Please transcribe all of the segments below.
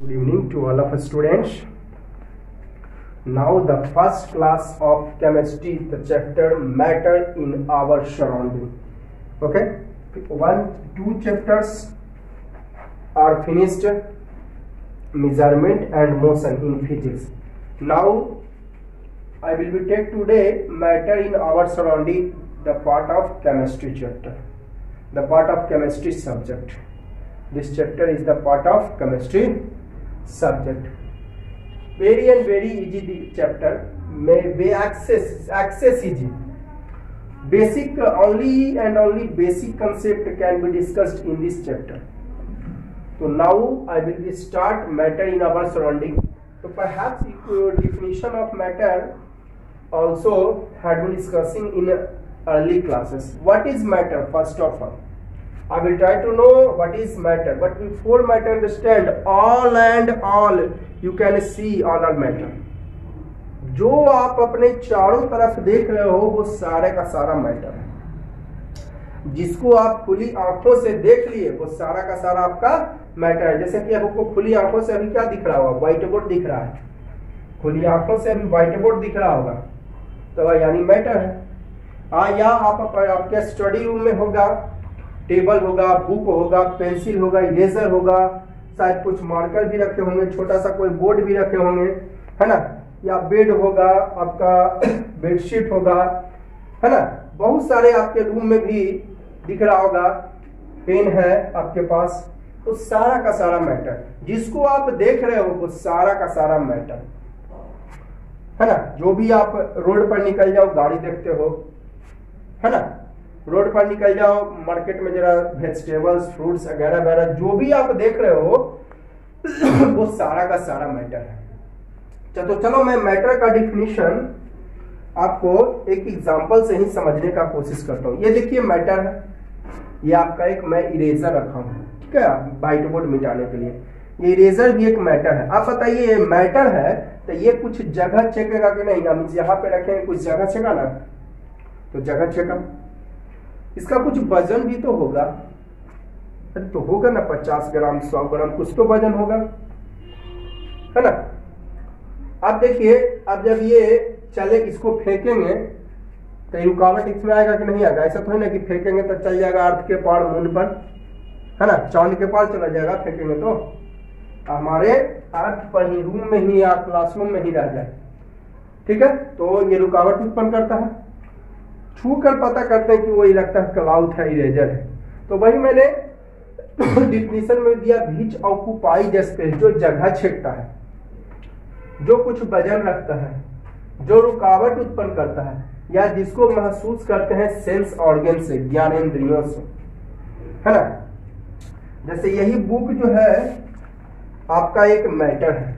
Good evening to all of us students. Now the first class of chemistry, the chapter matter in our surrounding. Okay, two chapters are finished, measurement and motion in physics. Now I will be take today matter in our surrounding, the part of chemistry chapter, the part of chemistry subject. This chapter is the part of chemistry subject. Very and very easy chapter, may be access easy. Basic only and only basic concept can be discussed in this chapter. So now I will start matter in our surrounding. So perhaps definition of matter also had been discussing in early classes. What is matter? First of all, I will try to know what is matter, but before matter understand all and all, you can see all are matter. जो आप अपने चारों तरफ देख रहे हो वो सारे का सारा मैटर है। जिसको आप खुली आंखों से देख लिए वो सारा का सारा आपका मैटर है। जैसे कि आपको खुली आंखों से अभी क्या दिख रहा होगा? व्हाइट बोर्ड दिख रहा है। खुली आंखों से अभी व्हाइट बोर्ड दिख रहा होगा, तो यानी मैटर है। या आप आपके स्टडी रूम में होगा, टेबल होगा, बुक होगा, पेंसिल होगा, इरेजर होगा, शायद कुछ मार्कर भी रखे होंगे, छोटा सा कोई बोर्ड भी रखे होंगे, है ना, या बेड होगा, आपका बेडशीट होगा, है ना, बहुत सारे आपके रूम में भी दिख रहा होगा, पेन है आपके पास, तो सारा का सारा मैटर, जिसको आप देख रहे हो वो सारा का सारा मैटर, है ना। जो भी आप रोड पर निकल जाओ, गाड़ी देखते हो, है ना, रोड पर निकल जाओ, मार्केट में जरा वेजिटेबल्स, फ्रूट्स वगैरह वगैरह जो भी आप देख रहे हो वो सारा का सारा मैटर है। तो चलो मैं मैटर का डिफिनीशन आपको एक एग्जांपल से ही समझने का कोशिश करता हूँ। ये देखिए मैटर है, ये आपका एक मैं इरेजर रखा हूँ, ठीक है, व्हाइट बोर्ड मिटाने के लिए। ये इरेजर भी एक मैटर है। आप बताइए ये मैटर है तो ये कुछ जगह छेकेगा कि नहीं? हम यहाँ पे रखेंगे, कुछ जगह छेका ना, तो जगह छेका। इसका कुछ वजन भी तो होगा, तो होगा ना, 50 ग्राम 100 ग्राम कुछ तो वजन होगा, है ना। अब देखिए, अब जब ये चले, इसको फेंकेंगे तो रुकावट इसमें आएगा कि नहीं आएगा? ऐसा थोड़ी ना कि फेंकेंगे तो चल जाएगा अर्थ के पार, मून पर, है ना, चांद के पार चला जाएगा फेंकेंगे तो हमारे अर्थ पर ही, रूम में ही या क्लासरूम में ही रह जाए, ठीक है। तो ये रुकावट उत्पन्न करता है। छू कर पता करते हैं कि वो लगता है क्लाउड है, इरेजर है। तो वही मैंने डिफिनीशन में दिया, व्हिच ऑक्युपाइज स्पेस, जो जगह छेकता है, जो कुछ वजन रखता है, जो रुकावट उत्पन्न करता है, या जिसको महसूस करते हैं सेंस ऑर्गन से, ज्ञानेंद्रियों से, है ना। जैसे यही बुक जो है आपका एक मैटर है,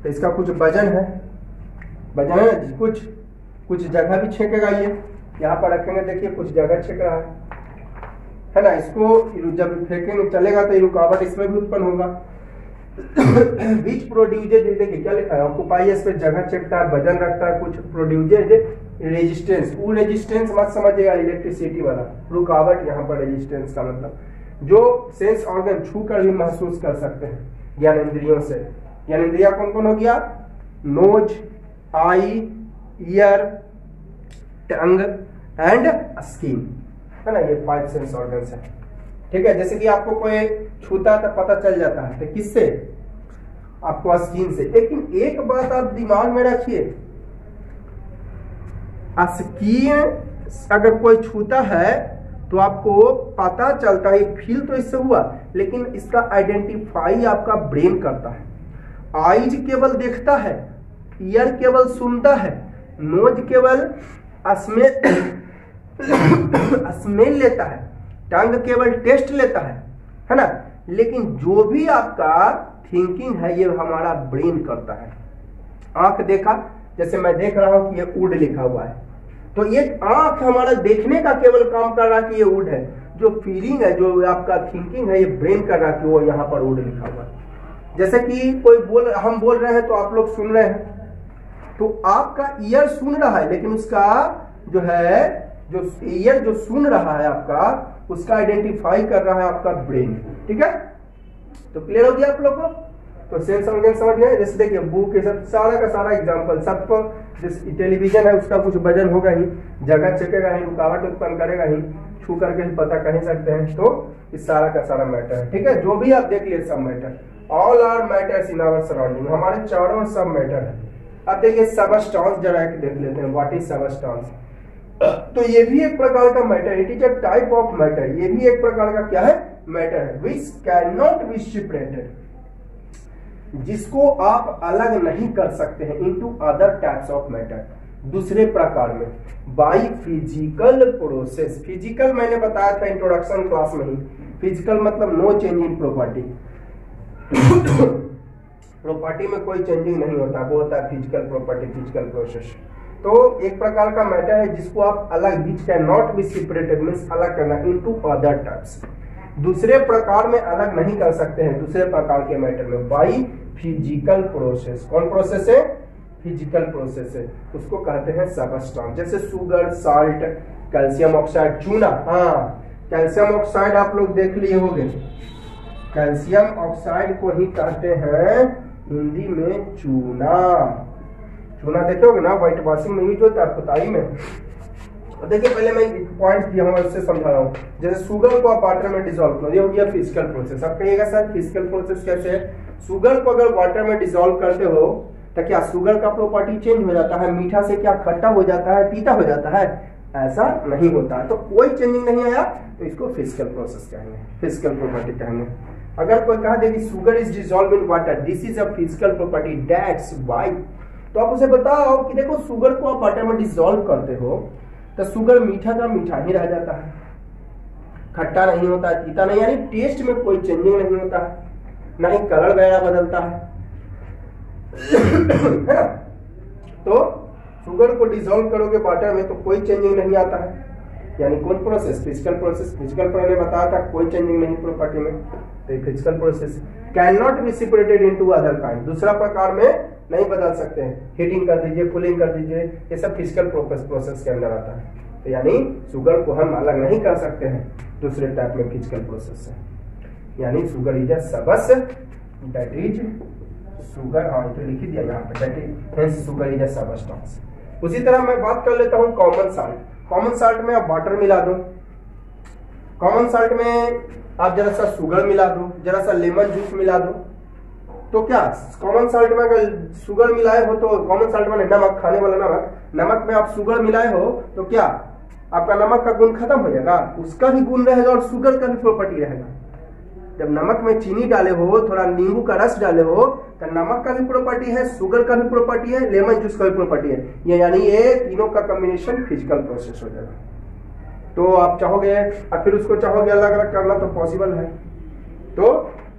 तो इसका कुछ वजन है, वजन है, कुछ जगह भी छेकेगा। ये यहाँ पर रखेंगे, देखिए कुछ जगह छेक रहा है ना। इसको जब फेंकेंगे चलेगा तो ये रुकावट इसमें भी उत्पन्न होगा। विच प्रोड्यूसेज, देखिए क्या लिखा है, ऑक्युपाइज पे जगह छेकता है, वजन रखता है, कुछ प्रोड्यूसेज रेजिस्टेंस। वो रेजिस्टेंस मत समझिएगा इलेक्ट्रिसिटी वाला, रुकावट यहाँ पर रेजिस्टेंस का मतलब जो सेंस ऑर्गन छू कर भी महसूस कर सकते हैं ज्ञानेंद्रियों से। ज्ञानेंद्रिया कौन कौन हो गया? Nose, eye, ear, tongue and skin, है ना, ये 5 सेंस ऑर्गन्स है, ठीक है। जैसे कि आपको कोई छूता है तो पता चल जाता है, तो किससे? आपको स्किन से। लेकिन एक बात आप दिमाग में रखिए, स्किन अगर कोई छूता है तो आपको पता चलता है, फील तो इससे हुआ, लेकिन इसका आइडेंटिफाई आपका ब्रेन करता है। आईज केवल देखता है, ईयर केवल सुनता है, नोज केवल स्मेल लेता है, टंग केवल टेस्ट लेता है ना। लेकिन जो भी आपका थिंकिंग है ये हमारा ब्रेन करता है। आंख देखा, जैसे मैं देख रहा हूं कि ये वुड लिखा हुआ है, तो ये आंख हमारा देखने का केवल काम कर रहा है कि ये वुड है। जो फीलिंग है, जो आपका थिंकिंग है, ये ब्रेन कर रहा है कि वो यहाँ पर वुड लिखा हुआ है। जैसे कि कोई हम बोल रहे हैं तो आप लोग सुन रहे हैं, तो आपका ईयर सुन रहा है, लेकिन उसका जो है, जो ईयर जो सुन रहा है आपका, उसका आइडेंटिफाई कर रहा है आपका ब्रेन, ठीक है। तो क्लियर हो गया आप लोग को? तो सेल्स ऑर्गन समझ गए। जैसे देखिए बुक ये सब सारा का सारा एग्जाम्पल, सबको जैसे टेलीविजन है उसका कुछ वजन होगा ही, जगह चकेगा ही, रुकावट उत्पन्न करेगा ही, छू करके ही पता कह सकते हैं। तो इस सारा का सारा मैटर है, ठीक है। जो भी आप देख लिए सब matter, all are matters in our surrounding, हमारे चारों सब मैटर है। अब देखिए सबस्टेंस जरा एक देख लेते हैं, व्हाट इज सबस्टेंस। तो ये भी एक प्रकार का matter, it is a type of matter, ये भी एक प्रकार का क्या है, मैटर है, which can not be separated, जिसको आप अलग नहीं कर सकते हैं, into other types of matter, दूसरे प्रकार में, बाय फिजिकल प्रोसेस। फिजिकल मैंने बताया था इंट्रोडक्शन क्लास में ही, फिजिकल मतलब no change in property, property में कोई चेंजिंग नहीं होता, वो होता है फिजिकल प्रॉपर्टी, फिजिकल प्रोसेस। तो एक प्रकार का मैटर है जिसको आप अलग, which can not be separated means अलग करना, इनटू अदर टाइप्स, दूसरे प्रकार में अलग नहीं कर सकते हैं, दूसरे प्रकार के मैटर में, बाय फिजिकल प्रोसेस। कौन प्रोसेस है, फिजिकल प्रोसेस है, उसको कहते हैं सबस्टेंस। जैसे शुगर, साल्ट, कैल्शियम ऑक्साइड, चूना, हाँ कैल्शियम ऑक्साइड आप लोग देख लिए होंगे, कैल्शियम ऑक्साइड को ही कहते हैं हिंदी में चूना। चूना देखे होगे ना, व्हाइट वॉशिंग में यूज होता है, पुताई में। देखिए पहले मैं एक पॉइंट दिया हूं, उससे समझा रहा हूं। जैसे शुगर को आप वाटर में डिसॉल्व करो, ये हो गया फिजिकल प्रोसेस। आप कहिएगा सर फिजिकल प्रोसेस कैसे है? शुगर को अगर वाटर में डिसॉल्व करते हो तो क्या शुगर का प्रॉपर्टी चेंज हो जाता है? मीठा से क्या खट्टा हो जाता है, पीता हो जाता है? ऐसा नहीं होता है। तो कोई चेंजिंग नहीं आया तो इसको फिजिकल प्रोसेस कहेंगे, फिजिकल प्रॉपर्टी कहेंगे। अगर कोई कहा दे कि sugar is dissolve in water, this is a physical property, that's why, तो आप उसे बताओ कि देखो शुगर को आप वाटर में डिसॉल्व करते हो तो शुगर मीठा का मीठा ही रह जाता है, खट्टा नहीं होता है, तीता नहीं, यानी टेस्ट में कोई चेंजिंग नहीं होता है, ना ही कलर वगैरह बदलता है ना? तो शुगर को डिसॉल्व करोगे वाटर में तो कोई चेंजिंग नहीं आता है, यानी कौन प्रोसेस? Physical process. फिजिकल पहले बताया था कोई चेंजिंग नहीं प्रॉपर्टी में, तो physical process can not be separated into other kind, दूसरा प्रकार में नहीं बदल सकते हैं। हीटिंग कर दीजिए, कूलिंग कर दीजिए, ये सब फिजिकल प्रोसेस के अंदर आता है। तो यानी शुगर को हम अलग नहीं कर सकते हैं दूसरे टाइप में फिजिकल प्रोसेस से, यानी sugar is a substance, that is sugar, हाँ तो लिख दिया यहाँ पे, that is sugar is a substance. उसी तरह मैं बात कर लेता हूँ कॉमन साल्ट। कॉमन साल्ट में आप वाटर मिला दो, कॉमन साल्ट में आप जरा सा शुगर मिला दो, जरा सा लेमन जूस मिला दो, तो क्या कॉमन साल्ट में अगर शुगर मिलाए हो तो कॉमन साल्ट में नमक, खाने वाला नमक, नमक में आप शुगर मिलाए हो तो क्या आपका नमक का गुण खत्म हो जाएगा? उसका भी गुण रहेगा और शुगर का भी प्रॉपर्टी रहेगा। जब नमक में चीनी डाले हो, थोड़ा नींबू का रस डाले हो, तो नमक का भी प्रॉपर्टी है, शुगर का भी प्रॉपर्टी है, लेमन जूस का भी प्रॉपर्टी है, ये यानी ये तीनों का कॉम्बिनेशन फिजिकल प्रोसेस हो जाएगा। तो आप चाहोगे और फिर उसको चाहोगे अलग अलग करना तो पॉसिबल है। तो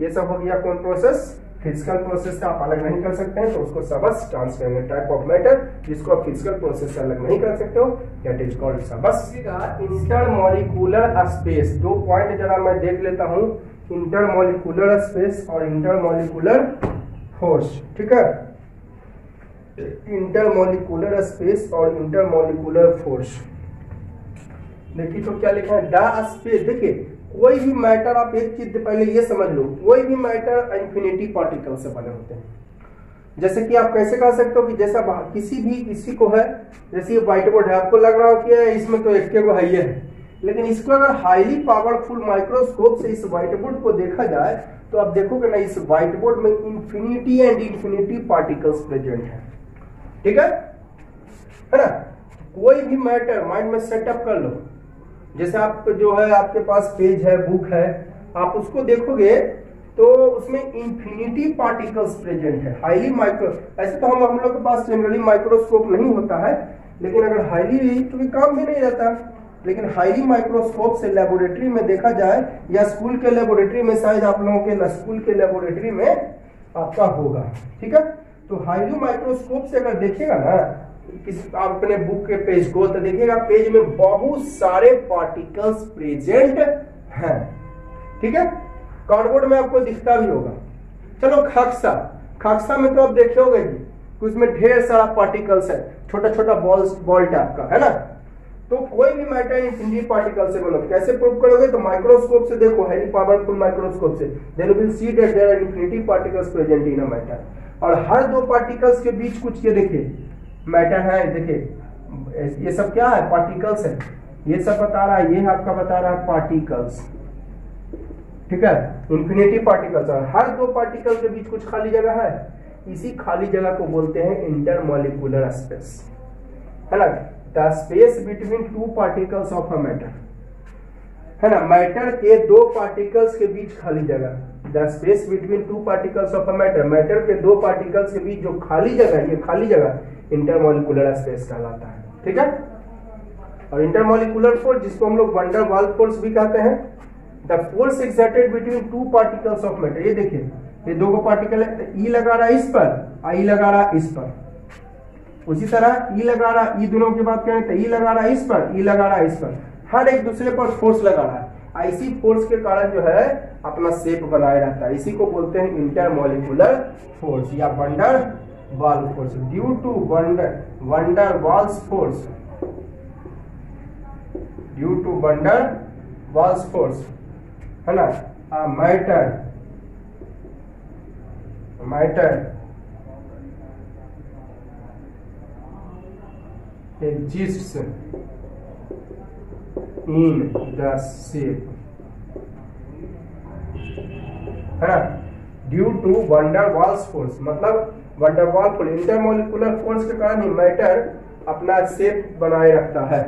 ये सब हो गया कौन प्रोसेस? फिजिकल प्रोसेस से आप अलग नहीं कर सकते हैं, तो उसको सबस्टेंस कहेंगे, टाइप ऑफ मैटर जिसको आप फिजिकल प्रोसेस से अलग नहीं कर सकते हो, that is called substance. Intermolecular space, दो पॉइंट जरा मैं देख लेता हूं, इंटरमॉलिक्यूलर स्पेस और इंटरमॉलिक्यूलर फोर्स, ठीक है? इंटरमॉलिक्यूलर स्पेस और इंटरमॉलिक्यूलर फोर्स, देखिए तो क्या लिखा है, द स्पेस। देखिए कोई भी मैटर, आप एक चीज पहले ये समझ लो, कोई भी मैटर इंफिनिटी पार्टिकल से बने होते हैं। जैसे कि आप कैसे कह सकते हो कि जैसा किसी को है, जैसे ये व्हाइट बोर्ड है, आपको लग रहा हो कि इसमें तो एक को है, लेकिन इसको अगर हाईली पावरफुल माइक्रोस्कोप से इस व्हाइट बोर्ड को देखा जाए तो आप देखोगे ना इस व्हाइट बोर्ड में infinity and infinity particles present है, ठीक है ना? कोई भी मैटर माइंड में सेटअप कर लो, जैसे आप जो है आपके पास पेज है, बुक है, आप उसको देखोगे तो उसमें इंफिनिटी पार्टिकल्स प्रेजेंट है, हाईली माइक्रो। ऐसे तो हम लोग के पास जनरली माइक्रोस्कोप नहीं होता है, लेकिन अगर हाईली तो काम भी नहीं रहता, लेकिन हाईली माइक्रोस्कोप से लेबोरेटरी में देखा जाए या स्कूल के लेबोरेटरी में, शायद आप लोगों के स्कूल के लेबोरेटरी में आपका होगा, ठीक है? तो हाईली माइक्रोस्कोप से अगर देखिएगा ना आप अपने बुक के पेज को, तो देखिएगा पेज में बहुत सारे पार्टिकल्स प्रेजेंट हैं, ठीक है? कार्डबोर्ड में आपको दिखता भी होगा। चलो खाक्सा में तो आप देखे होंगे कि उसमें ढेर सारा पार्टिकल्स है, छोटा छोटा बॉल टाइप का, है ना? तो कोई भी मैटर इन्फिनिटी पार्टिकल से बना। कैसे प्रूव करोगे? तो माइक्रोस्कोप से देखो, हाईली पावरफुल माइक्रोस्कोप से, then you will see that there are infinity particles present in a matter. और हर दो पार्टिकल्स के बीच कुछ ये देखिए मैटर है, देखिए ये सब क्या है? पार्टिकल्स है। ये सब बता रहा है, ये आपका बता रहा है पार्टिकल्स, ठीक है, इन्फिनिटी पार्टिकल्स। और हर दो पार्टिकल के बीच कुछ खाली जगह है, इसी खाली जगह को बोलते हैं इंटरमॉलिक्यूलर स्पेस, है ना, the space between two particles of a matter, है ना, मैटर के दो पार्टिकल्स के बीच खाली जगह, the space between two particles of a matter, matter के दो पार्टिकल्स के बीच जो खाली जगह, ये खाली जगह इंटरमॉलिक्यूलर स्पेस कहलाता है, ठीक है। और इंटरमॉलिक्यूलर फोर्स, जिसको हम लोग वंडर वाल फोर्स भी कहते हैं, the force exerted between two particles of matter. ये देखिए, ये दो पार्टिकल है, तो ई लगा रहा है इस पर, आई लगा रहा है इस पर, उसी तरह ई लगा रहा, ई दोनों की बात करें तो ई लगा रहा है इस पर, ई लगा रहा है इस पर, हर एक दूसरे पर फोर्स लगा रहा है। इसी फोर्स के कारण जो है अपना शेप बनाए रहता है, इसी को बोलते हैं इंटरमॉलिक्यूलर फोर्स या van der Waal force. Due to van der Waals force, due to van der Waals force, है ना, matter exists in the shape, है ना, due to van der Waals force, मतलब van der Waal force, intermolecular force के कारण ही मैटर अपना shape बनाए रखता है,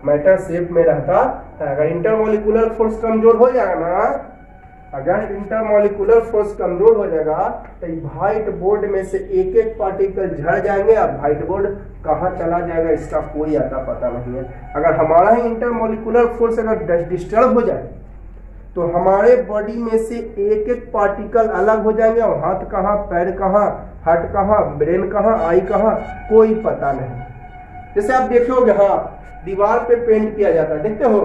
मैटर शेप में रहता है। अगर इंटरमॉलिक्यूलर फोर्स कमजोर हो जाएगा ना, अगर इंटरमॉलिक्यूलर फोर्स कमजोर हो जाएगा तो व्हाइट बोर्ड में से एक एक पार्टिकल झड़ जाएंगे। अब व्हाइट बोर्ड कहाँ चला जाएगा इसका कोई आता पता नहीं है। अगर हमारा ही इंटरमॉलिक्यूलर फोर्स अगर डिस्टर्ब हो जाए तो हमारे बॉडी में से एक एक पार्टिकल अलग हो जाएंगे, और हाथ कहाँ, पैर कहाँ, हार्ट कहाँ, ब्रेन कहाँ, आई कहाँ, कोई पता नहीं। जैसे आप देखोगे, हाँ, दीवार पे पेंट किया जाता है, देखते हो,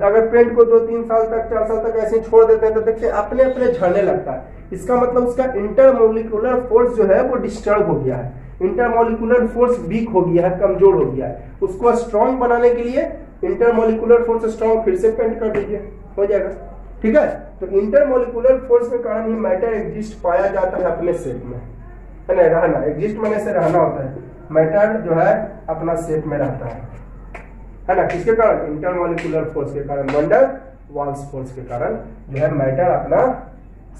अगर पेंट को 2-3 साल तक, 4 साल तक ऐसे छोड़ देते हैं तो देखते हैं अपने अपने झड़ने लगता है। इसका मतलब उसका इंटरमॉलिक्यूलर फोर्स जो है वो डिस्टर्ब हो गया है, इंटरमॉलिक्यूलर फोर्स वीक हो गया है, कमजोर हो गया है। उसको स्ट्रॉन्ग बनाने के लिए इंटरमॉलिक्यूलर फोर्स स्ट्रॉन्ग फिर से पेंट कर दीजिए, हो जाएगा, ठीक है। तो इंटरमॉलिक्यूलर फोर्स के कारण ही मैटर एग्जिस्ट पाया जाता है अपने शेप में, है ना, रहना, एग्जिस्ट होने से रहना होता है, मैटर जो है अपना शेप में रहता है ना, किसके कारण? इंटरमॉलिक्यूलर फोर्स के कारण, वंडर वाल्स फोर्स के कारण जो है मैटर अपना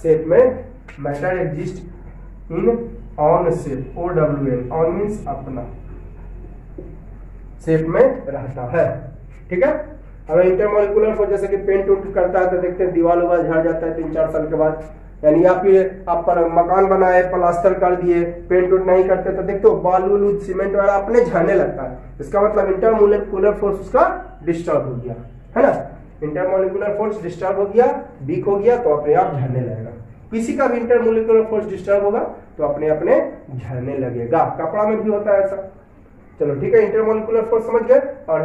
शेप में, matter exist in on shape, OWN, on means अपना शेप में रहता है, ठीक है। अगर इंटरमॉलिक्यूलर फोर्स जैसे कि पेंट उंट करता है तो देखते हैं दीवार उवार झड़ जाता है 3-4 साल के बाद, यानी आप पर मकान बनाए, प्लास्टर कर दिए, पेंट उंट नहीं करते तो देखते हो बालू सीमेंट वाला अपने झड़ने लगता है। इसका मतलब इंटरमॉलिक्यूलर फोर्स उसका डिस्टर्ब हो गया, है ना, इंटरमॉलिक्यूलर फोर्स डिस्टर्ब हो गया, वीक हो गया तो अपने आप झड़ने लगेगा। किसी का भी इंटरमॉलिक्यूलर फोर्स डिस्टर्ब होगा तो अपने अपने झड़ने लगेगा। कपड़ा में भी होता है ऐसा। चलो ठीक है, इंटरमॉलिक्यूलर फोर्स समझ गए। और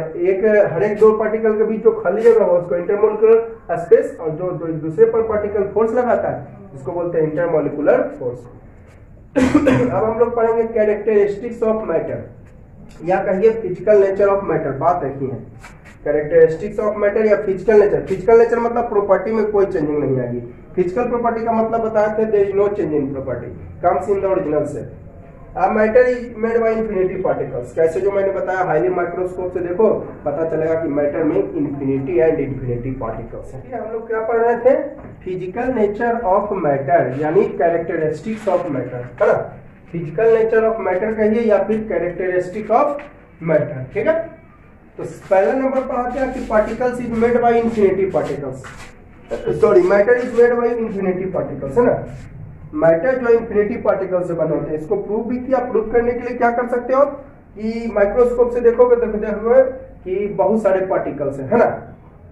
हर एक दो पार्टिकल के बीच जो खाली जगह हो उसको इंटरमॉलिक्यूलर स्पेस, और जो दूसरे पर पार्टिकल फोर्स लगाता है इसको बोलते हैं इंटरमॉलिक्यूलर फोर्स। अब हम लोग पढ़ेंगे कैरेक्टरिस्टिक्स ऑफ मैटर, या कहिए फिजिकल नेचर ऑफ मैटर। बात एक ही है, कैरेक्टरिस्टिक्स ऑफ मैटर या फिजिकल नेचर। फिजिकल नेचर मतलब प्रॉपर्टी में कोई चेंजिंग नहीं आएगी। फिजिकल प्रॉपर्टी का मतलब बताए थे there is no change in property, comes in the original set. अब matter is made by infinity particles. कैसे? जो मैंने बताया हाईली माइक्रोस्कोप से देखो पता चलेगा कि मैटर में इन्फिनिटी एंड इन्फिनिटी पार्टिकल्स हैं। हम लोग क्या पढ़ रहे थे? फिजिकल नेचर ऑफ मैटर यानी कैरेक्टरिस्टिक्स ऑफ मैटर, है ना। फिजिकल नेचर ऑफ मैटर कहिए या फिर कैरेक्टरिस्टिक ऑफ मैटर, ठीक है। तो पहला नंबर पर आते हैं कि particles is made by infinity particles, sorry matter is made by infinity particles, है ना। मैटर जो इन्फिनिटी पार्टिकल से बने होते हैं। इसको प्रूव भी किया। प्रूव करने के लिए क्या कर सकते हो कि माइक्रोस्कोप से देखोगे तो देखोगे कि बहुत सारे पार्टिकल्स है ना।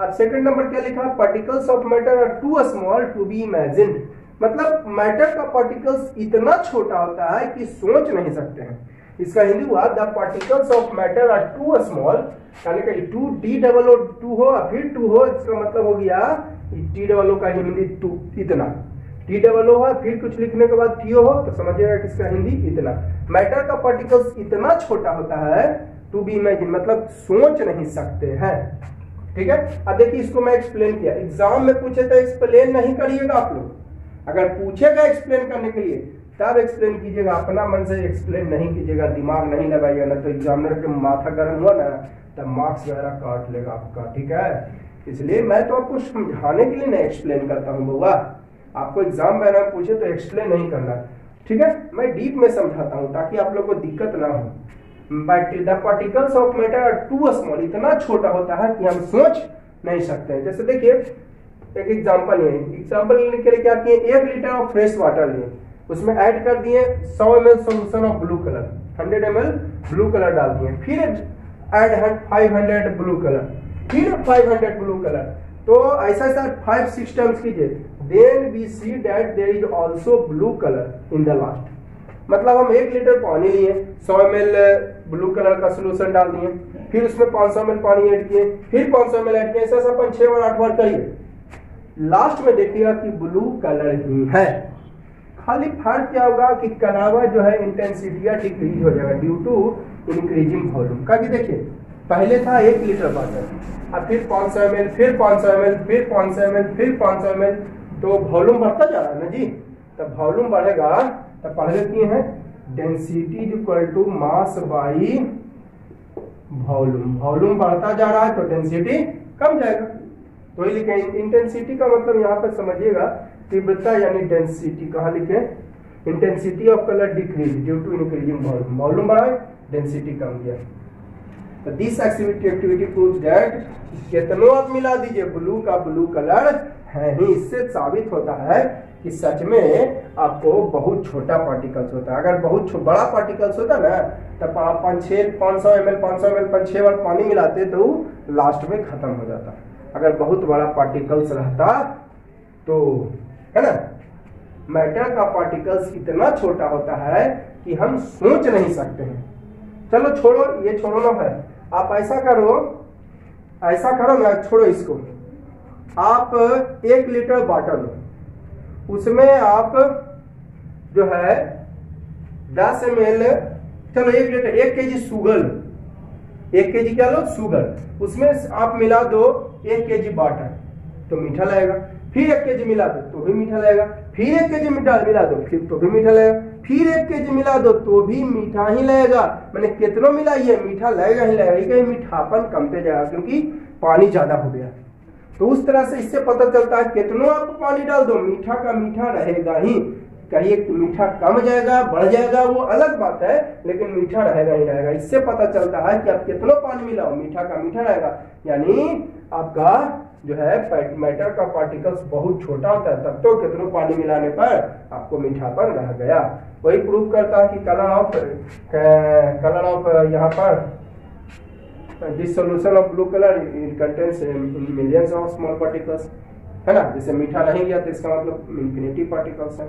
अब सेकंड नंबर क्या लिखा? Particles of matter are too small to be imagined. मतलब मैटर का पार्टिकल्स इतना छोटा होता है कि सोच नहीं सकते हैं। इसका हिंदी हुआ the particles of matter are too small, यानी कि too T double O too हो फिर टू हो, इसका मतलब हो गया टी डबल ओ का हिंदी टू, इतना। टी डबल ओ है फिर कुछ लिखने के बाद टी हो तो समझिएगा किसका हिंदी इतना। मैटर का पार्टिकल्स इतना छोटा होता है टू बी इमेजिन मतलब सोच नहीं सकते हैं। ठीक है, अब देखिए इसको मैं एक्सप्लेन किया, एग्जाम में पूछे तो एक्सप्लेन नहीं करिएगा आप लोग, अगर पूछेगा एक्सप्लेन करने के लिए तब एक्सप्लेन कीजिएगा, अपना मन से एक्सप्लेन नहीं कीजिएगा, दिमाग नहीं लगाइएगा, ना तो एग्जामिनर के माथा गर्म हुआ ना तब मार्क्स वगैरह काट लेगा आपका। ठीक है, इसलिए मैं तो आपको समझाने के लिए नहीं एक्सप्लेन करता हूँ बउआ, आपको एग्जाम वगैरह पूछे तो एक्सप्लेन नहीं करना। ठीक है, मैं डीप में समझाता हूँ ताकि आप लोग को दिक्कत ना हो। The particles of matter are too small, इतना छोटा होता है कि हम सोच नहीं सकते हैं। जैसे देखिए एक एग्जांपल है, एग्जांपल लेने के लिए क्या किए, 1 लीटर ऑफ फ्रेश वाटर लिए, उसमें ऐड कर दिए 100 ml solution of blue colour, 100 ml blue colour डाल दिए, फिर ऐड 500 ब्लू कलर, फिर 500 ब्लू कलर, तो ऐसा ऐसा 5-6 टाइम्स कीजिए, then we see that there is also blue colour in the last. मतलब हम 1 लीटर पानी लिए, 100 ml ब्लू कलर का सोल्यूशन डाल दिए, फिर उसमें 500 ml पानी ऐड किए, फिर 500 ml ऐड किए, ऐसा ऐसा 5-6 बार 8 बार करिए, लास्ट में देखिएगा कि ब्लू कलर ही है। खाली फर्क क्या होगा कि कलर जो है इंटेंसिटी डिक्रीज हो जाएगा ड्यू टू इंक्रीजिंग वॉल्यूम का। देखिए पहले था 1 लीटर वाटर, अब फिर 500 ml, फिर 500 ml, फिर 500 ml, फिर 500 ml, तो वॉल्यूम बढ़ता जा रहा है ना जी। तब वॉल्यूम बढ़ेगा तब पढ़ लेते हैं density is equal to mass by volume, volume बढ़ता जा रहा है तो डेंसिटी कम जाएगा, तो ये लिखे इंटेंसिटी का मतलब यहाँ पर समझिएगा तीव्रता यानी डेंसिटी, कहाँ लिखे intensity of colour decrease due to increasing volume, volume बढ़ा डेंसिटी कम गया। तो दिस एक्टिविटी प्रूव्स दैट कितनों आप मिला दीजिए ब्लू का ब्लू कलर है ही, इससे साबित होता है कि सच में आपको बहुत छोटा पार्टिकल्स होता है। अगर बहुत बड़ा पार्टिकल्स होता ना तब आप 500 ml 5-6 बार पानी मिलाते तो लास्ट में खत्म हो जाता। अगर बहुत बड़ा पार्टिकल्स रहता तो, है ना, मैटर का पार्टिकल्स इतना छोटा होता है कि हम सोच नहीं सकते हैं। चलो छोड़ो, ये छोड़ो ना भाई, आप ऐसा करो ना, छोड़ो इसको, आप 1 लीटर वाटर लो, उसमें आप जो है 10 ml, चलो 1 लीटर 1 kg शुगर लो, 1 kg क्या लो शुगर, उसमें आप मिला दो 1 kg वाटर तो मीठा लगेगा, फिर 1 kg मिला दो तो भी मीठा लगेगा, फिर 1 kg मिला दो फिर तो भी मीठा लगेगा, फिर 1 kg मिला दो तो भी मीठा ही लगेगा। मैंने कितना मिलाइए मीठा लगेगा ही लगेगा, कहीं मीठापन कमते जाएगा क्योंकि पानी ज्यादा हो गया। तो उस तरह से इससे पता चलता है कितना आप पानी डाल दो मीठा का मीठा रहेगा ही, कहीं मीठा कम जाएगा बढ़ जाएगा वो अलग बात है, लेकिन मीठा रहेगा ही रहेगा। इससे पता चलता है कि आप कितना पानी मिलाओ मीठा का मीठा रहेगा, यानी आपका जो है मैटर का पार्टिकल्स बहुत छोटा होता है, तब तो कितना पानी मिलाने पर आपको मीठापन रह गया। वही प्रूव करता है कि कलर ऑफ यहाँ पर this solution of blue colour it contains millions of small particles, है ना। जैसे मीठा नहीं गया तो इसका मतलब इंफिनिटी पार्टिकल्स है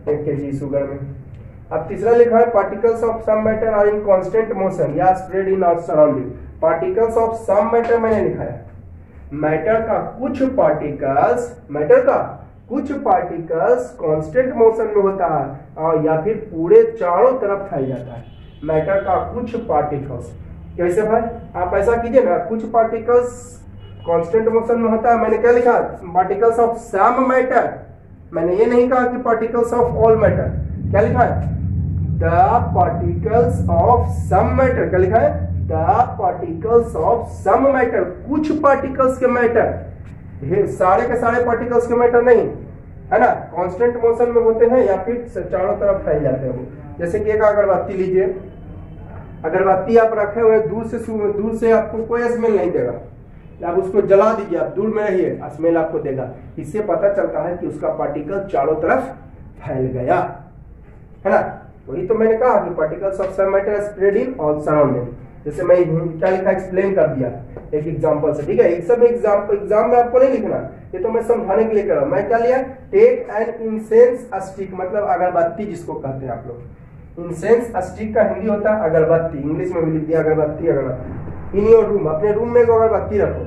1 kg शुगर में। अब तीसरा लिखा है particles of some matter are in constant motion या spread in our surrounding. Particles of some matter मैंने लिखा है मैटर का कुछ पार्टिकल्स कांस्टेंट मोशन में होता है और या फिर पूरे चारों तरफ फैल जाता है। मैटर का कुछ पार्टिकल्स कैसे भाई, आप ऐसा कीजिए ना, कुछ पार्टिकल्स कांस्टेंट मोशन में होता है, मैंने क्या लिखा पार्टिकल्स ऑफ सम मैटर, मैंने ये नहीं कहा कि पार्टिकल्स ऑफ ऑल मैटर। क्या लिखा है the particles of some matter, क्या लिखा है the particles of some matter, कुछ पार्टिकल्स के मैटर, सारे के सारे पार्टिकल्स के मैटर नहीं, है ना, कांस्टेंट मोशन में होते हैं या फिर चारों तरफ फैल जाते हैं वो। जैसे कि एक अगरबत्ती लीजिए, अगरबत्ती आप रखे हुए दूर से आपको कोई स्मेल नहीं देगा, आप उसको जला दीजिए, आप दूर में रहिए, स्मेल आपको देगा। इससे पता चलता है कि उसका पार्टिकल चारों तरफ फैल गया, है ना। वही तो मैंने कहा कि particles of some matter spread in all surrounding. जैसे मैं क्या लिखा एक्सप्लेन कर दिया एक एग्जांपल से, ठीक है। एक सब एग्जाम में आपको नहीं लिखना, ये तो मैं समझाने के लिए कर रहा हूं। मैं क्या लिया टेक एन इंसेंस स्टिक, मतलब अगरबत्ती जिसको कहते हैं आप लोग। इंसेंस स्टिक का हिंदी होता है अगरबत्ती, इंग्लिश में भी लिख दिया अगरबत्ती। इन योर रूम, अपने रूम में अगरबत्ती रखो,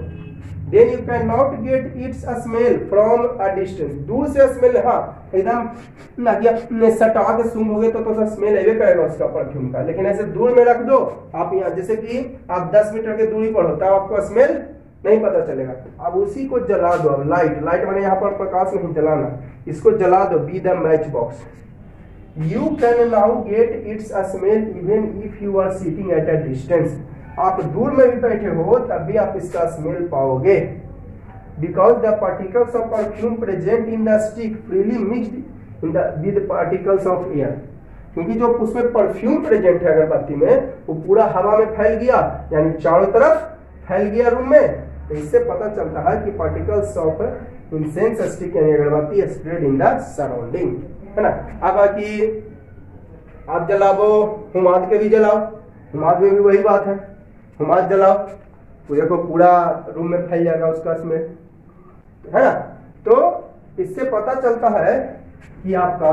then you can not get its smell from a distance. दूर से स्मेल, हाँ एकदम नाकिया सटा के सूंघोगे तो सा स्मेल आवे करेगा उसका परफ्यूम का, लेकिन ऐसे दूर में रख दो आप यहाँ, जैसे कि आप 10 मीटर की दूरी पर हो तब आपको स्मेल नहीं पता चलेगा। अब उसी को जला दो, लाइट मैंने यहाँ पर प्रकाश नहीं जलाना, इसको जला दो, be the matchbox. You can now get its smell even if you are sitting at a distance. आप दूर में भी बैठे हो तब भी आप इसका स्मेल पाओगे, because the particles of perfume present in the stick freely mixed in the with particles of air. क्योंकि जो उसमें परफ्यूम प्रेजेंट है अगरबत्ती में वो पूरा हवा में फैल गया, यानी चारों तरफ फैल गया रूम में, तो इससे पता चलता है कि पार्टिकल्स ऑफ इंसेंस स्टिक यानी अगरबत्ती स्प्रेड इन द सराउंडिंग, है ना। अब बाकी आप जलाओ, हुमाद के भी जलाओ, हुमाद में भी वही बात है, हुमाद जलाओ तो देखो पूरा रूम में फैल जाएगा उसका स्मेल, है ना। तो इससे पता चलता है कि आपका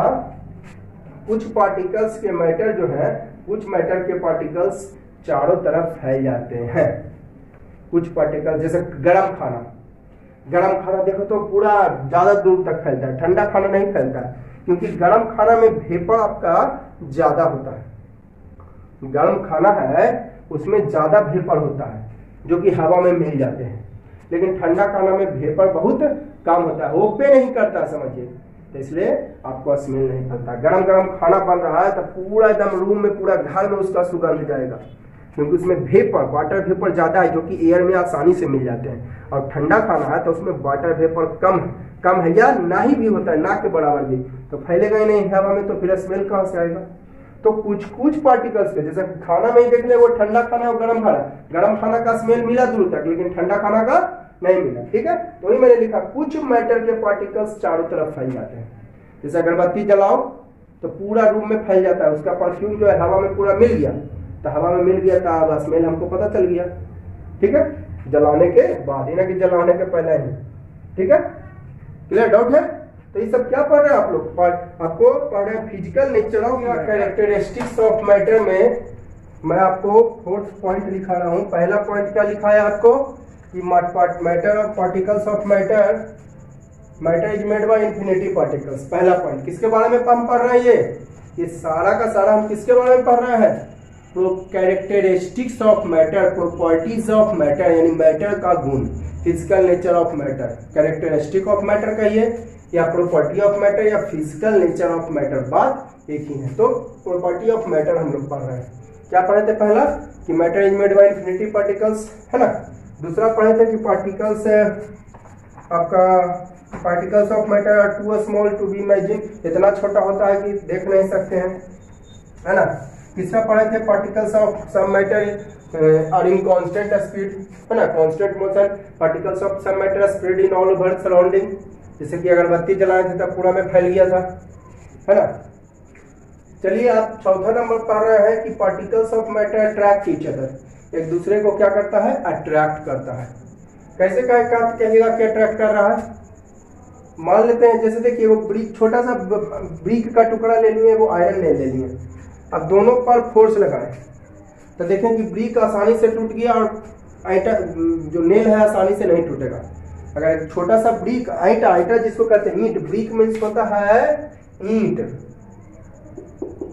कुछ पार्टिकल्स के मैटर जो है, कुछ मैटर के पार्टिकल्स चारों तरफ फैल जाते हैं। कुछ पार्टिकल जैसे गरम खाना देखो तो पूरा ज्यादा दूर तक फैलता है, ठंडा खाना नहीं फैलता है, क्योंकि गरम खाना में वेपर आपका ज्यादा होता है। गरम खाना है उसमें ज्यादा वेपर होता है जो कि हवा में मिल जाते हैं, लेकिन ठंडा खाना में वेपर बहुत कम होता है, ओपे नहीं करता समझिए, तो इसलिए आपको स्मेल नहीं फैलता। गरम खाना बन रहा है तो पूरा एकदम रूम में, पूरा घर में उसका सुगंध जाएगा, क्योंकि उसमें वेपर, वाटर वेपर ज्यादा है जो कि एयर में आसानी से मिल जाते हैं। और ठंडा खाना है तो उसमें वाटर वेपर कम है या ना ही भी होता है, ना के बराबर भी, तो फैलेगा ही नहीं हवा में, तो फिर स्मेल कहाँ से आएगा। तो कुछ पार्टिकल्स के, जैसे खाना में ही देख ले, वो ठंडा खाना और गरम खाना का स्मेल मिला दूर तक, लेकिन ठंडा खाना का नहीं मिला, ठीक है। तो वही मैंने लिखा, कुछ मैटर के पार्टिकल्स चारों तरफ फैल जाते हैं। जैसे अगरबत्ती जलाओ तो पूरा रूम में फैल जाता है, उसका परफ्यूम जो है हवा में पूरा मिल गया, तो हवा में मिल गया तो स्मेल हमको पता चल गया, ठीक है, जलाने के बाद, ना कि जलाने के पहले ही, ठीक है। क्लियर डाउट है। तो ये सब क्या पढ़ रहे हैं आप लोग, आपको पढ़ रहे हैं physical nature of characteristics of matter में मैं आपको 4th पॉइंट लिखा रहा हूँ। पहला पॉइंट क्या लिखा है आपको कि matter of particles of matter is made by infinity particles. पहला पॉइंट किसके बारे में हम पढ़ रहे हैं, ये सारा का सारा हम किसके बारे में पढ़ रहे हैं, characteristics of matter, properties of matter यानी मैटर का गुण, physical nature of matter, characteristic of matter कहिए या प्रॉपर्टी ऑफ मैटर या फिजिकल नेचर ऑफ मैटर, बात एक ही है। तो प्रॉपर्टी ऑफ मैटर हम लोग पढ़ रहे हैं। क्या पढ़े थे पहला कि matter is made by infinity particles, है ना। दूसरा पढ़े थे कि पार्टिकल्स आपका particles of matter are too small to be imagine, इतना छोटा होता है कि देख नहीं सकते हैं, है ना। तीसरा पढ़े थे particles of some matter are in constant speed, है ना, constant motion, particles of some matter spread in all over surrounding, जैसे कि अगरबत्ती जलाए थे तब पूरा में फैल गया था, है ना। चलिए आप चौथा नंबर पढ़ रहे हैं कि particles of matter attract each other, एक दूसरे को क्या करता है, अट्रैक्ट करता है। कैसे कहिएगा कि अट्रैक्ट कर रहा है, मान लेते हैं जैसे देखिए वो छोटा सा ब्रिक का टुकड़ा ले लिए, वो आयरन ले लिए, अब दोनों पर फोर्स लगाए तो देखें कि ब्रिक आसानी से टूट गया और आइटा जो नेल है आसानी से नहीं टूटेगा। अगर एक छोटा सा ब्रिक, आइटा जिसको कहते हैं ईंट, ब्रिक मीन्स होता है ईंट,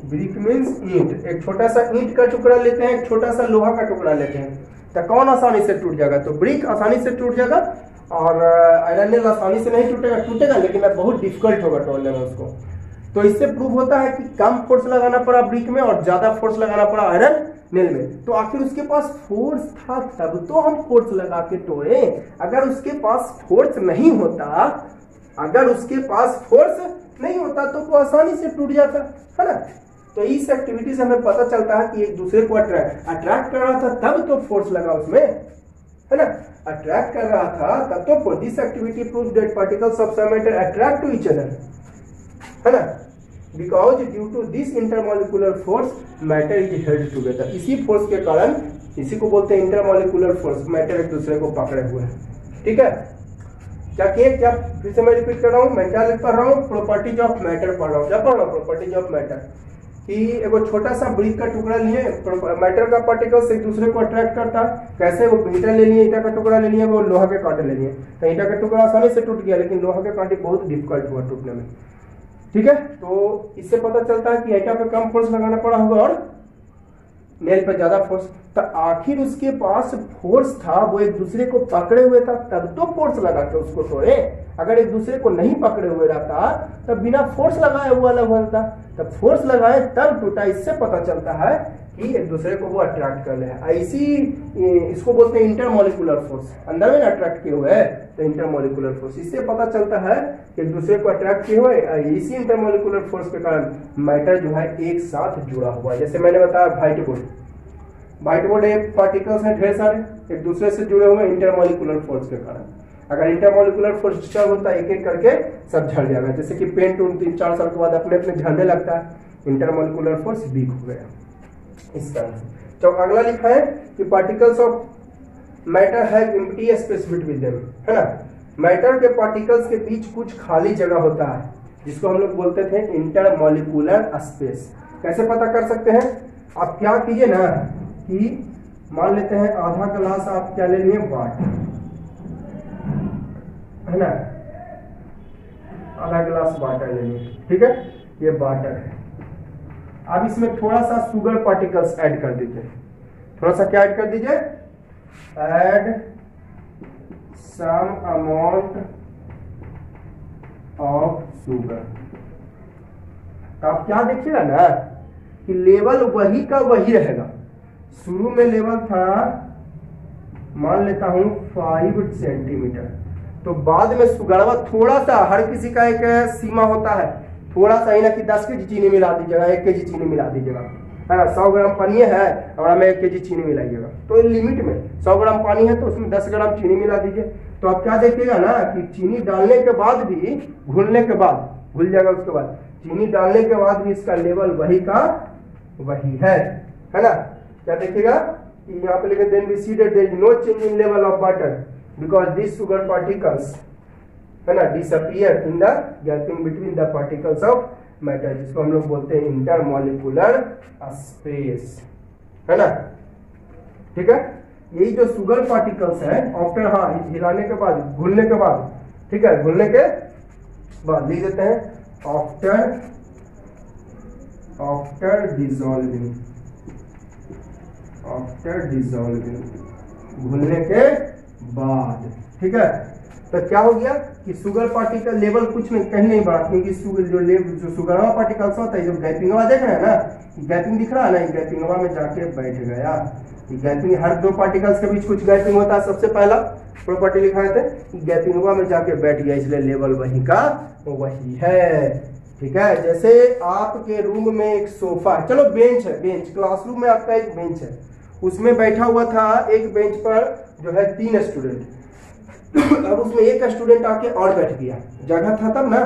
ब्रिक मीन्स ईंट, एक छोटा सा ईंट का टुकड़ा लेते हैं, एक छोटा सा लोहा का टुकड़ा लेते हैं, तो कौन आसानी से टूट जाएगा, तो ब्रिक आसानी से टूट जाएगा और आयरन नेल आसानी से नहीं टूटेगा लेकिन बहुत डिफिकल्ट होगा तोड़ने में उसको। तो इससे प्रूव होता है कि कम फोर्स लगाना पड़ा ब्रिक में और ज्यादा फोर्स लगाना पड़ा आयरन नेल में। तो आखिर उसके पास फोर्स था तब तो हम फोर्स लगा के तोड़े, अगर उसके पास फोर्स नहीं होता, अगर उसके पास फोर्स नहीं होता तो वो आसानी से टूट जाता, है ना। तो इस एक्टिविटी से हमें पता चलता है कि एक दूसरे को अट्रैक्ट कर रहा था तब तो फोर्स लगा उसमें, है ना, अट्रैक्ट कर रहा था तब तो this activity proves that particles of some matter attract to each other, है ना, because due to this intermolecular force matter is held together. इसी फोर्स के कारण, इसी को बोलते हैं इंटरमॉलिक्यूलर फोर्स, मैटर एक दूसरे को पकड़े हुए हैं, ठीक है। क्या फिर से मैं रिपीट कर रहा हूँ, मैं क्या पढ़ रहा हूँ, प्रॉपर्टीज ऑफ मैटर पढ़ रहा हूँ। क्या पढ़ रहा हूँ, प्रॉपर्टीज ऑफ मैटर। कि एगो छोटा सा ब्रिक का टुकड़ा लिए, मैटर का पार्टिकल्स एक दूसरे को अट्रैक्ट करता है। कैसे? वो ईंटा ले लिए, ईंटा का टुकड़ा ले लिए, वो लोहा के कांटे ले लिए। तो ईंटा का टुकड़ा आसानी से टूट गया, लेकिन लोहा के कांटे बहुत डिफिकल्ट हुआ टूटने में। ठीक है, तो इससे पता चलता है कि ईंटा पे कम फोर्स लगाना पड़ा होगा और नेल पे ज्यादा फोर्स। तो आखिर उसके पास फोर्स था, वो एक दूसरे को पकड़े हुए था, तब तो फोर्स लगा के उसको तोड़े। अगर एक दूसरे को नहीं पकड़े हुए रहता तब बिना फोर्स लगाए हुआ अलग होता, तब फोर्स लगाए तब टूटा। इससे पता चलता है कि एक दूसरे को वो अट्रैक्ट कर ले है। ऐसी इसको बोलते हैं इंटरमोलिकुलर फोर्स, अंदर में अट्रैक्ट किए हुए है तो इंटरमोलिकुलर फोर्स। इससे पता चलता है कि एक दूसरे को अट्रैक्ट किए हुए, इसी इंटरमोलिकुलर फोर्स के कारण मैटर जो है एक साथ जुड़ा हुआ है। जैसे मैंने बताया व्हाइट बोर्ड, व्हाइट बोर्ड एक पार्टिकल्स हैं ढेर सारे एक दूसरे से जुड़े हुए इंटरमोलिकुलर फोर्स के कारण। अगर इंटरमोलिकुलर फोर्स डिस्टर्ब होता है एक एक करके सब झड़ जाएगा। जैसे कि पेन टून 3-4 साल के बाद अपने अपने झड़ने लगता है, इंटरमोलिकुलर फोर्स वीक हो गया इस तरह से। तो अगला लिखा है कि particles of matter have empty space between them, है ना। मैटर के पार्टिकल्स के बीच कुछ खाली जगह होता है जिसको हम लोग बोलते थे इंटरमोलिकुलर स्पेस। कैसे पता कर सकते हैं? आप क्या कीजिए ना कि मान लेते हैं आधा गिलास आप क्या ले लिए, वाटर, है ना, आधा गिलास वाटर ले लिए। ठीक है, ये वाटर है। अब इसमें थोड़ा सा शुगर पार्टिकल्स ऐड कर दीजिए। थोड़ा सा क्या ऐड कर दीजिए? Add some amount of sugar. तो आप क्या देखिएगा ना कि लेवल वही का वही रहेगा। शुरू में लेवल था मान लेता हूं 5 सेंटीमीटर, तो बाद में सुगरवा थोड़ा सा, हर किसी का एक सीमा होता है, थोड़ा सा ही ना कि 10 केजी चीनी मिला दीजिएगा, 1 केजी चीनी मिला दीजिएगा, है ना। 100 ग्राम पानी है और हमें 1 केजी चीनी मिलाइएगा, तो लिमिट में 100 ग्राम पानी है तो उसमें 10 ग्राम चीनी मिला दीजिए। तो आप क्या देखिएगा ना कि चीनी डालने के बाद भी, घुलने के बाद घुल जाएगा, उसके बाद चीनी डालने के बाद भी इसका लेवल वही का वही है ना। क्या देखिएगा कि यहाँ पे लिखे then we see that there is no change in level of water because this sugar particles, है ना, disappear in the gapping between the particles of matter, जिसको हम लोग बोलते हैं इंटरमोलिकुलर स्पेस, है ना। ठीक है, यही जो शुगर पार्टिकल्स है आफ्टर, हाँ, हिलाने के बाद, घुलने के बाद, ठीक है, घुलने के बाद लिख देते हैं आफ्टर डिसॉल्विंग, आफ्टर डिसॉल्विंग, घुलने के बाद। ठीक है, तो क्या हो गया कि शुगर पार्टिकल लेवल कुछ नहीं, कहीं नहीं बढ़ा, क्योंकि जो शुगर पार्टिकल्स होता है, जो गैपिंगवा देख रहे हैं ना, गैपिंग दिख रहा है ना, गैपिंगवा में जाके बैठ गया। गैपिंग, हर दो पार्टिकल्स के बीच कुछ गैपिंग होता है। सबसे पहला प्रॉपर्टी लिखा थे कि गैपिंगवा में जाके बैठ गया, इसलिए लेवल वही का वही है। ठीक है, जैसे आपके रूम में एक सोफा है, चलो बेंच है, बेंच, क्लासरूम में आपका एक बेंच है, उसमें बैठा हुआ था एक बेंच पर जो है 3 स्टूडेंट। अब उसमें एक स्टूडेंट आके और बैठ गया, जगह था तब ना,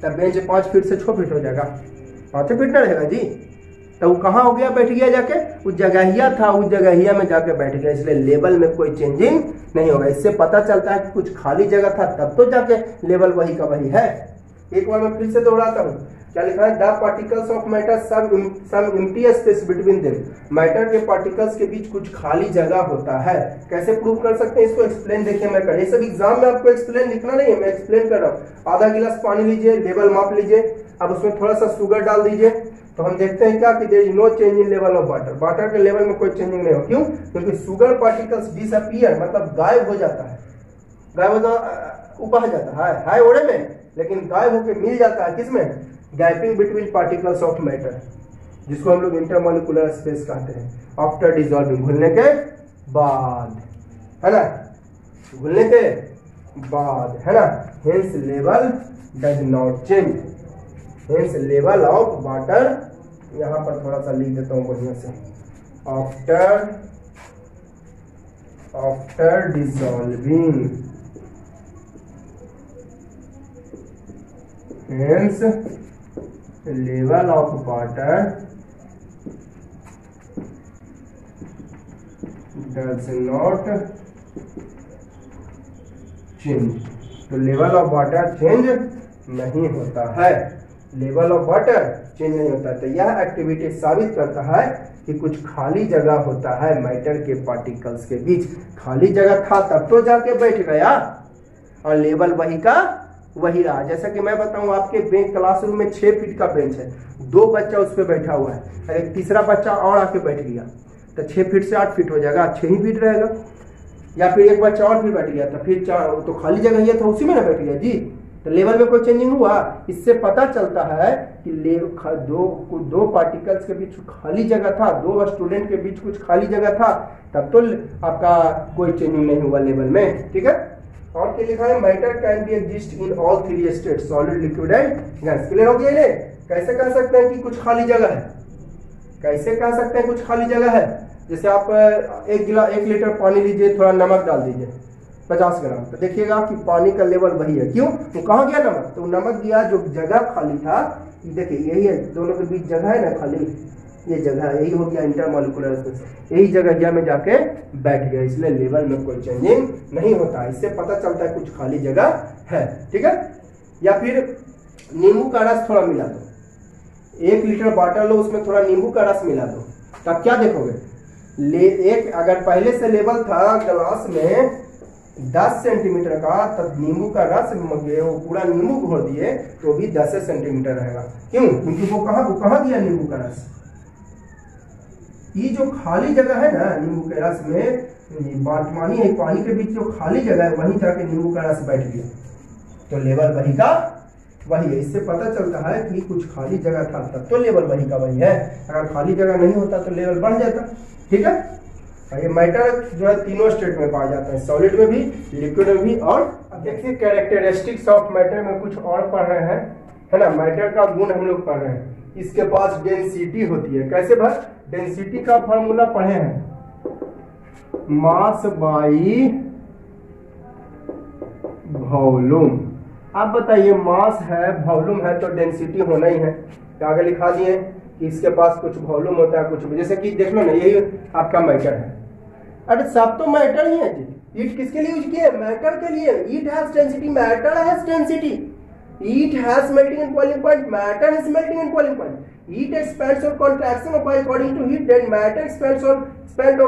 तब बेंच 5 फीट से 6 फीट हो जाएगा, 5 फीट ना रहेगा जी। तो वो कहाँ हो गया, बैठ गया जाके, उस जगहिया था, उस जगहिया में जाके बैठ गया, इसलिए लेवल में कोई चेंजिंग नहीं होगा। इससे पता चलता है कि कुछ खाली जगह था, तब तो जाके लेवल वही का वही है। एक बार मैं फिर से दोहराता हूँ, क्या लिखा है? The particles of matter some empty space between them, matter के पार्टिकल्स के बीच कुछ खाली जगह होता है। कैसे प्रूव कर सकते हैं इसको? एक्सप्लेन देखिए मैं कर, ये सब एग्जाम में आपको एक्सप्लेन लिखना नहीं है, मैं एक्सप्लेन कर रहा हूँ। आधा गिलास पानी लीजिए, लेवल माप लीजिए, अब उसमें थोड़ा सा शुगर डाल दीजिए, तो हम देखते हैं क्या कि there is no change in level of water, water के लेवल में कोई चेंजिंग नहीं हो। क्यों? क्योंकि शुगर पार्टिकल्स डिसअपियर, मतलब गायब हो जाता है, गायब होता, उपा जाता है ओड़े में, लेकिन गायब होकर मिल जाता है किसमें? Gapping between particles of matter, जिसको हम लोग इंटरमोलिकुलर स्पेस कहते हैं। आफ्टर डिसॉल्विंग, घुलने के बाद, है ना, घुलने के बाद, है ना। Hence level does not change, hence level of water, यहां पर थोड़ा सा लिख देता हूं बढ़िया से, after dissolving, hence level of water does not change, तो लेवल ऑफ वाटर चेंज नहीं होता है। लेवल ऑफ वाटर चेंज नहीं होता है। तो यह एक्टिविटी साबित करता है कि कुछ खाली जगह होता है मैटर के पार्टिकल्स के बीच। खाली जगह था तब तो जाके बैठ गया और लेवल वही का वही रहा। जैसा कि मैं बताऊं, आपके बेंच क्लासरूम में 6 फीट का बेंच है, 2 बच्चा उस पर बैठा हुआ है और एक तीसरा बच्चा और आके बैठ गया, तो 6 फीट से 8 फीट हो जाएगा, 6 ही फीट रहेगा। या फिर एक बच्चा और भी बैठ गया तो फिर 4, तो खाली जगह ही था उसी में ना बैठ गया जी। तो लेवल में कोई चेंजिंग हुआ? इससे पता चलता है कि दो पार्टिकल्स के बीच खाली जगह था, 2 स्टूडेंट के बीच कुछ खाली जगह था, तब तो आपका कोई चेंजिंग नहीं हुआ लेवल में। ठीक है, और क्या लिखा है? Matter can be exist in all 3 state, solid, liquid and gas. Clear हो गया ये? कैसे कह सकते हैं कि कुछ खाली जगह है? कैसे कह सकते हैं कुछ खाली जगह है? जैसे आप 1 लीटर पानी लीजिए, थोड़ा नमक डाल दीजिए 50 ग्राम, तो देखिएगा कि पानी का लेवल वही है। क्यों? वो कहाँ गया नमक? तो नमक गया जो जगह खाली था, देखिए यही है, दोनों के बीच जगह है ना खाली, ये जगह यही हो गया इंटरमोलिकुलर स्पेस, यही जगह में जाके बैठ गया, इसलिए लेवल में कोई चेंजिंग नहीं होता। इससे पता चलता है कुछ खाली जगह है। ठीक है, या फिर नींबू का रस थोड़ा मिला दो, 1 लीटर वाटर लो, उसमें थोड़ा नींबू का रस मिला दो, तब क्या देखोगे? अगर पहले से लेवल था ग्लास में 10 सेंटीमीटर का, तब नींबू का रस वो पूरा नींबू घोर दिए तो भी 10 सेंटीमीटर रहेगा। क्यों? क्योंकि वो कहाँ दिया नींबू का रस? ये जो खाली जगह है ना नींबू के रस में, पानी है, पानी के बीच जो खाली जगह है वहीं जाके नींबू का रस बैठ गया, तो लेवल वही का वही है। इससे पता चलता है कि कुछ खाली जगह था तब तो लेवल वही का वही है, अगर खाली जगह नहीं होता तो लेवल बढ़ जाता। ठीक है, ये मैटर जो है तीनों स्टेट में पाया जाता है, सॉलिड में भी, लिक्विड में भी। और अब देखिए कैरेक्टरिस्टिक्स ऑफ मैटर में कुछ और पढ़ रहे हैं, है ना। मैटर का गुण हम लोग पढ़ रहे हैं, इसके पास डेंसिटी होती है। कैसे भाई? डेंसिटी का फॉर्मूला पढ़े हैं, मास बाई वॉल्यूम। आप बताइए, मास है, वॉल्यूम है, तो डेंसिटी होना ही है। तो आगे लिखा दिए कि इसके पास कुछ वॉल्यूम होता है, कुछ, जैसे कि देख लो ना, यही आपका मैटर है। अरे सब तो मैटर ही है जी। ईट किसके लिए यूज किया? मैटर के लिए। It has density, matter has density. It has melting and boiling point, matter has melting and boiling point. It expands or contraction according to heat, then matter expands or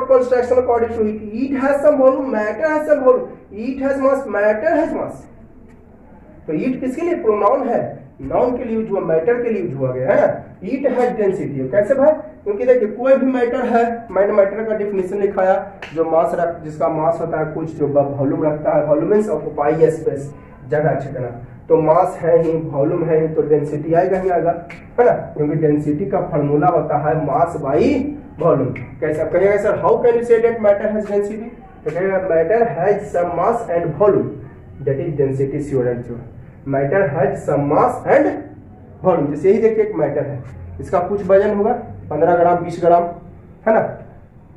contraction according to heat. Heat has some volume, matter has some volume. Heat has mass, matter has mass. तो ईट किसके लिए? Pronoun है, noun के लिए use हुआ, matter के लिए use हुआ गया है। ईट हैज डेंसिटी है। कैसे भाई? क्योंकि देखिए कोई भी मैटर है, मैंने मैटर का डेफिनेशन लिखाया, जो मास जिसका मास होता है कुछ, जो वॉल्यूम रखता है, वॉल्यूम मींस ऑक्युपाई स्पेस, जगह छिकना, तो मास है ही, वॉल्यूम है ही, तो डेंसिटी आएगा ही आएगा, है ना। क्योंकि डेंसिटी का फॉर्मूला होता है मास बाई वॉल्यूम। कैसे आप कहिएगा sir, how can you say that matter has density? तो कहिएगा matter has some mass and volume, that is density sure and sure. Matter has some mass and volume. जैसे यही देखिए एक मैटर है, इसका कुछ वजन होगा 15 ग्राम 20 ग्राम, है ना।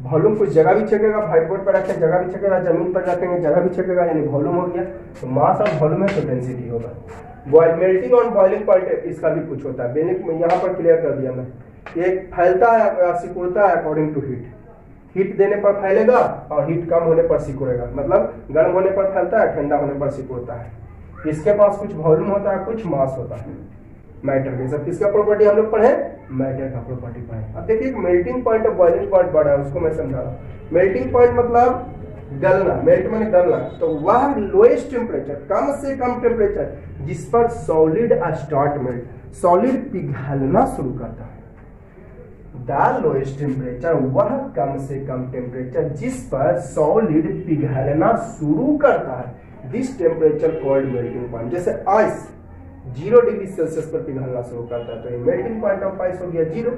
वॉल्यूम कुछ जगह भी छकेगा, व्हाइट बोर्ड पर रखें जगह भी छकेगा, जमीन पर रखेंगे जगह भी छकेगा, यानी वॉल्यूम हो गया। तो मास और वॉल्यूम है तो डेंसिटी होगा। मेल्टिंग और बॉइलिंग पॉइंट इसका भी कुछ होता है, यहाँ पर क्लियर कर दिया मैं। एक फैलता है, सिकुड़ता है अकॉर्डिंग टू हीट। हीट देने पर फैलेगा और हीट कम होने पर सिकुड़ेगा, मतलब गर्म होने पर फैलता है, ठंडा होने पर सिकुड़ता है। इसके पास कुछ वॉल्यूम होता है, कुछ मास होता है। मैटर के सब किसका प्रॉपर्टी हम लोग पढ़े? मैटर का प्रॉपर्टी पढ़े। अब देखिए मेल्टिंग पॉइंट और बॉइलिंग पॉइंट बड़ा है, उसको मैं समझा रहा हूँ। मेल्टिंग पॉइंट मतलब गलना, मेल्ट माने गलना, तो वह लोएस्ट टेम्परेचर, कम से कम टेम्परेचर जिस पर सॉलिड स्टार्ट मेल्ट, सॉलिड पिघलना शुरू करता है। द लोएस्ट टेम्परेचर, वह कम से कम टेम्परेचर जिस पर सॉलिड पिघलना शुरू करता है, this temperature called melting point. जैसे आइस 0 डिग्री सेल्सियस पर पिघलना शुरू करता है, तो ये मेल्टिंग पॉइंट ऑफ आइस हो गया 0।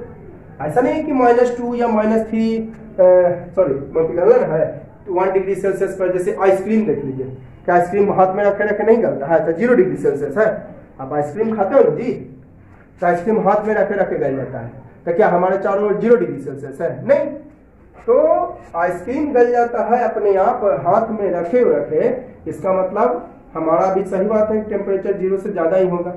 ऐसा नहीं है कि -2 या -3 पिघलना है 1 डिग्री सेल्सियस पर। जैसे आइसक्रीम देख लीजिए, क्या आइसक्रीम हाथ में रखे रखे नहीं गलता है? तो 0 डिग्री सेल्सियस है। आप आइसक्रीम खाते हो ना जी, तो आइसक्रीम हाथ में रखे रखे गल जाता है, तो क्या हमारे चारों ओर 0 डिग्री सेल्सियस है? नहीं। तो आइसक्रीम गल जाता है अपने आप हाथ में रखे रखे, इसका मतलब हमारा भी सही बात है, टेम्परेचर 0 से ज्यादा ही होगा।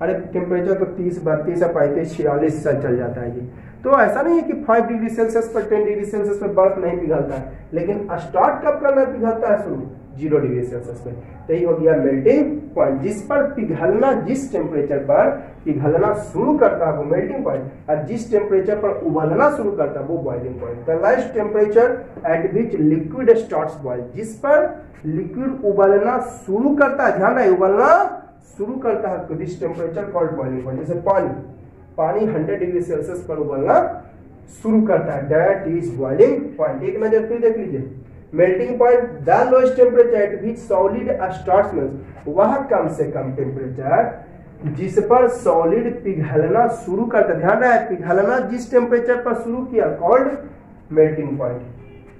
अरे टेम्परेचर तो 30, 32, 35, 46 से चल जाता है जी। तो ऐसा नहीं है कि 5 डिग्री सेल्सियस पर 10 डिग्री सेल्सियस पर बर्फ नहीं पिघलता है, लेकिन स्टार्ट कब करना पिघलता है शुरू? 0 डिग्री सेल्सियस पे। तो ये हो गया मेल्टिंग पॉइंट, जिस पर पिघलना, जिस टेम्परेचर पर पिघलना शुरू करता है वो मेल्टिंग पॉइंट, और जिस टेम्परेचर पर उबलना शुरू करता है वो boiling point. The last temperature at which liquid starts boil, जिस पर लिक्विड उबलना शुरू करता है, ध्यान रहे उबलना शुरू करता है, तो this temperature called boiling point. जैसे पानी 100 डिग्री सेल्सियस पर उबलना शुरू करता है, दैट इज बॉइलिंग पॉइंट। एक नजर फिर देख लीजिए, melting point the lowest temperature at which solid starts melt, वह कम से कम टेम्परेचर जिस पर सॉलिड पिघलना शुरू करता है, ध्यान रहे पिघलना जिस टेम्परेचर पर शुरू किया कॉल्ड मेल्टिंग पॉइंट,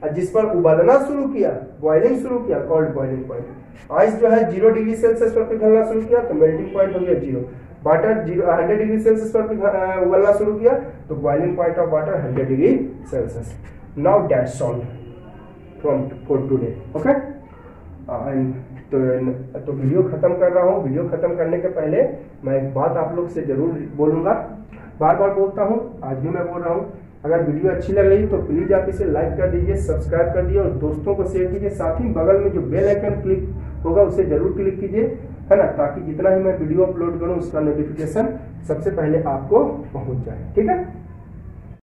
और जिस पर उबलना शुरू किया, बॉइलिंग शुरू किया, कॉल्ड बॉइलिंग पॉइंट। आइस जो है 0 डिग्री सेल्सियस पर पिघलना शुरू किया तो मेल्टिंग पॉइंट हो गया 0। वाटर 100 डिग्री सेल्सियस पर उबलना शुरू किया तो boiling point of water 100 degree Celsius. Now that's all from for today, okay. तो वीडियो खत्म कर रहा हूँ। वीडियो खत्म करने के पहले मैं एक बात आप लोग से जरूर बोलूंगा, बार बार बोलता हूँ, आज भी मैं बोल रहा हूँ, अगर वीडियो अच्छी लग रही है तो प्लीज आप इसे लाइक कर दीजिए, सब्सक्राइब कर दीजिए और दोस्तों को शेयर कीजिए। साथ ही बगल में जो बेल आइकन क्लिक होगा उसे जरूर क्लिक कीजिए, है ना, ताकि जितना ही मैं वीडियो अपलोड करूं उसका नोटिफिकेशन सबसे पहले आपको पहुंच जाए, ठीक है।